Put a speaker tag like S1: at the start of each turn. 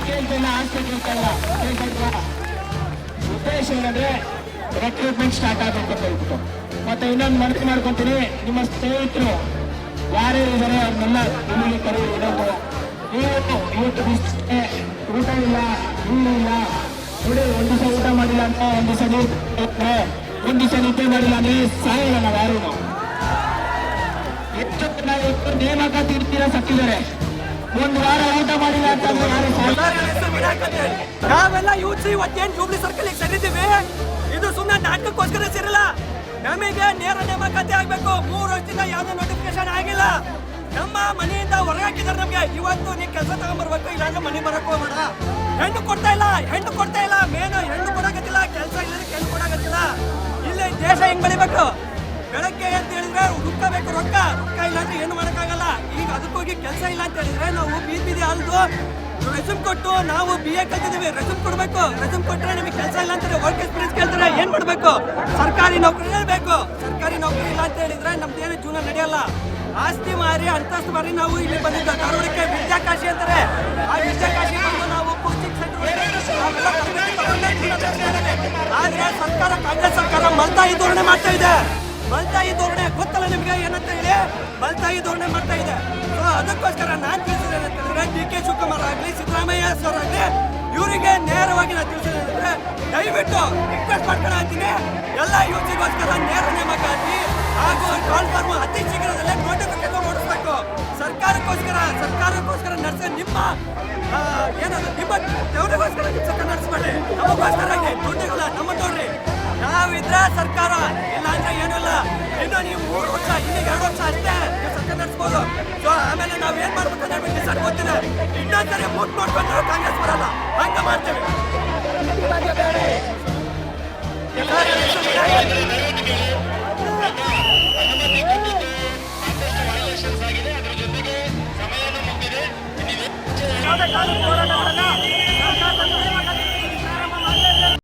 S1: ಮಾತು ಕೇಳ್ತಿಲ್ಲ, ಆಸ್ತಿ ಕೇಳ್ತಲ್ಲ. ಉದ್ದೇಶ ಏನಂದ್ರೆ ರೆಕ್ರೂಟ್ಮೆಂಟ್ ಸ್ಟಾರ್ಟ್ ಆಗಬೇಕು ಅಂತ ಹೇಳ್ಬಿಟ್ಟು. ಮತ್ತೆ ಇನ್ನೊಂದು ಮನವಿ ಮಾಡ್ಕೊತೀನಿ, ನಿಮ್ಮ ಸ್ನೇಹಿತರು ಯಾರ್ಯಾರು ಇದ್ದಾರೆ ಅವ್ರನ್ನೆಲ್ಲ ಇಲ್ಲಿ ಕರೀ. ಇವತ್ತು ಊಟ ಇಲ್ಲ, ನೀರು ಇಲ್ಲ ನೋಡಿ. ಒಂದ್ ದಿವಸ ಊಟ ಮಾಡಿಲ್ಲ ಅಂತ, ಒಂದ್ ದಿವಸ ನಿದ್ದೆ ಮಾಡಿಲ್ಲ ಅಂದ್ರೆ ಸಾಯಿಲ್ಲ ನಾವು ಯಾರು. ಎಷ್ಟು ನಾವು ನೇಮಕ ತೀರ್ತೀರ ಸತ್ತಿದ್ದಾರೆ. ಒಂದ್ ವಾರ ಊಟ ಮಾಡಿಲ್ಲ ಅಂತಂದ್ರೆ
S2: ನಾವೆಲ್ಲ ಯೂತ್ ಇವತ್ತೇನು ಜೂಬ್ಲಿ ಸರ್ಕಲ್ ಸೇರಿದ್ದೀವಿ, ಇದು ಸುಮ್ಮನೆ ನಾಟಕಕ್ಕೋಸ್ಕರ ಸೇರಿಲ್ಲ. ನಮಗೆ ನೇರ ನೇಮಕಾತಿ ಆಗ್ಬೇಕು. 3 ವರ್ಷದಿಂದ ಯಾವ್ದು ನೋಟಿಫಿಕೇಶನ್ ಆಗಿಲ್ಲ. ನಮ್ಮ ಮನೆಯಿಂದ ಹೊರಗೆ ಹಾಕಿದಾರೆ ನಮ್ಗೆ. ಇವತ್ತು ನೀವು ಕೆಲಸ ತಗೊಂಡ್ಬರ್ಬೇಕು, ಇಲ್ಲಾಂದ್ರೆ ಮನೆ ಬರಕ್ ಹೋಗ್ಬೇಡ. ಹೆಣ್ಣು ಕೊಡ್ತಾ ಇಲ್ಲ. ಮೇನ್ ಹೆಣ್ಣು ಕೊಡಾಕತ್ತಿಲ್ಲ, ಕೆಲಸ ಇಲ್ಲ, ಹೆಣ್ಣು ಕೊಡಾಕತ್ತಿಲ್ಲ. ಇಲ್ಲಿ ದೇಶ ಹೆಂಗ್ ಬೆಳಿಬೇಕು? ಬೆಳಗ್ಗೆ ಅಂತ ಹೇಳಿದ್ರೆ ರೊಕ್ಕ ಇಲ್ಲ ಅಂದ್ರೆ ಏನು ಮಾಡಕ್ಕಾಗಲ್ಲ. ಈಗ ಅದಕ್ಕೋಗಿ ಕೆಲಸ ಇಲ್ಲ ಅಂತ ಹೇಳಿದ್ರೆ ನಾವು ಬೀದಿ ಅಲ್ದು ರೆಸ್ಯೂಮ್ ಕೊಟ್ಟು ನಾವು BA ಕಲ್ತಿದ್ದೀವಿ, ರೆಸ್ಯೂಮ್ ಕೊಡ್ಬೇಕು. ರೆಸ್ಯೂಮ್ ಕೊಟ್ರೆ ನಮಗೆ ಕೆಲಸ ಇಲ್ಲ ಅಂತಾರೆ, ವರ್ಕ್ ಎಕ್ಸ್ಪೀರಿಯನ್ಸ್ ಕೇಳ್ತಾರೆ. ಏನ್ ಮಾಡ್ಬೇಕು? ಸರ್ಕಾರಿ ನೌಕರಿ ಬೇಕು. ಸರ್ಕಾರಿ ನೌಕರಿ ಇಲ್ಲ ಅಂತ ಹೇಳಿದ್ರೆ ನಮ್ದೇನು ಜೀವನ ನಡೆಯಲ್ಲ. ಆಸ್ತಿ ಮಾರಿ ಅಂತಸ್ತು ಮಾರಿ ನಾವು ಇಲ್ಲಿ ಬಂದಿದ್ದ ಧಾರವಾಡಕ್ಕೆ ವಿದ್ಯಾಕಾಶಿ ಅಂತಾರೆ. ಆ ವಿದ್ಯಾಕಾಶಿ ಬಂದು ನಾವು ಕೋಚಿಂಗ್ ಸೆಂಟರ್ ಆದ್ರೆ ಸರ್ಕಾರ, ಕಾಂಗ್ರೆಸ್ ಸರ್ಕಾರ ಮಲ್ತಾಯಿ ಧೋರಣೆ ಮಾಡ್ತಾ ಇದೆ. ಮಲ್ತಾಯಿ ಧೋರಣೆ ಗೊತ್ತಲ್ಲ ನಿಮ್ಗೆ ಏನಂತ ಹೇಳಿ? ಮಲ್ತಾಯಿ ಧೋರಣೆ ಮಾಡ್ತಾ ಇದೆ. ಸೊ ಅದಕ್ಕೋಸ್ಕರ ನಾನ್ ತಿಳಿಸಿದ್ದೇನೆ ಅಂತ ಹೇಳಿದ್ರೆ DK ಶಿವಕುಮಾರ್ ಆಗ್ಲಿ, ಸಿದ್ದರಾಮಯ್ಯ ಸರ್ ಆಗ್ಲಿ, ಇವರಿಗೆ ನೇರವಾಗಿ ನಾನು ತಿಳಿಸಿದ್ದೇನೆ. ದಯವಿಟ್ಟು ರಿಕ್ವೆಸ್ಟ್ ಮಾಡ್ತೀನಿ, ಎಲ್ಲ ಯೂತ್ಗೋಸ್ಕರ ನೇರ ನೇಮಕಾತಿ ಹಾಗೂ ಕಾಲ್ಫಾರ್ಮ್ ಅತಿ ಶೀಘ್ರದಲ್ಲೇ ನೋಟಿಫಿಕೇಶನ್ ಹೊರಡಿಸಬೇಕು. ಸರ್ಕಾರಕ್ಕೋಸ್ಕರ ನಡೆಸ ನಿಮ್ಮ ಏನದು ನಿಮ್ಮ ದೇವರಿಗೋಸ್ಕರ ಕೆಲಸ ನಡೆಸಬೇಡಿ. ನಮಗೋಸ್ಕರ ದುಡ್ಡುಗಳ ನಮ್ಮ ನೋಡ್ರಿ. ನಾವಿದ್ರೆ ಸರ್ಕಾರ, ಇಲ್ಲ ಅಂದ್ರೆ ಏನೂ ಇಲ್ಲ. ಇನ್ನು ನೀವು 3 ವರ್ಷ, ಇನ್ನು 2 ವರ್ಷ ಅಷ್ಟೇ ಸರ್ಕಾರ ನಡೆಸ್ಬೋದು. ಸೊ ಆಮೇಲೆ ನಾವ್ ಏನ್ ಮಾಡ್ಬೇಕು ಅಂತ ಗೊತ್ತಿಲ್ಲ. ಇನ್ನೊಂದ್ಸರಿ ಮುಟ್ ನೋಡ್ಕೊಂಡು ಕಾಂಗ್ರೆಸ್ ಬರಲ್ಲ.